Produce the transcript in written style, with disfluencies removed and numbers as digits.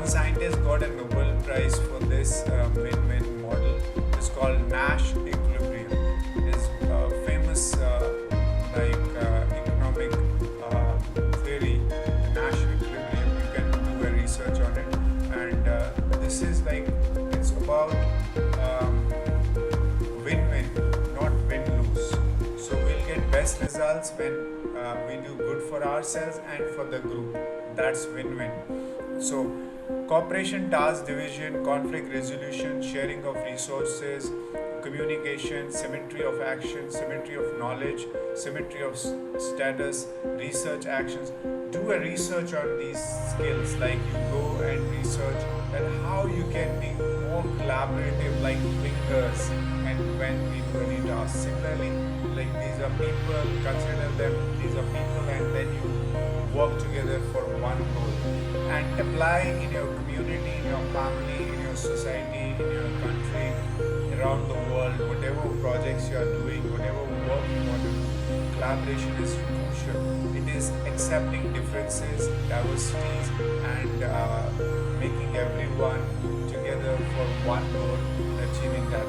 one scientist got a Nobel Prize for this win-win model. It's called Nash equilibrium. It's famous economic theory, the Nash equilibrium. You can do a research on it, and this is it's about win-win, not win-lose. So we'll get best results when we do good for ourselves and for the group. That's win-win. So cooperation, task division, conflict resolution, sharing of resources, communication, symmetry of action, symmetry of knowledge, symmetry of status, research actions. Do a research on these skills, like you go and research and how you can be more collaborative like fingers and when we do any task. Similarly, like these are people, consider them, these are people, and then you work together for one goal and apply in your community, in your family, in your society, in your country, around the world, whatever projects you are doing, whatever work you want to do. Collaboration is crucial. It is accepting differences, diversities, and making everyone together for one goal and achieving that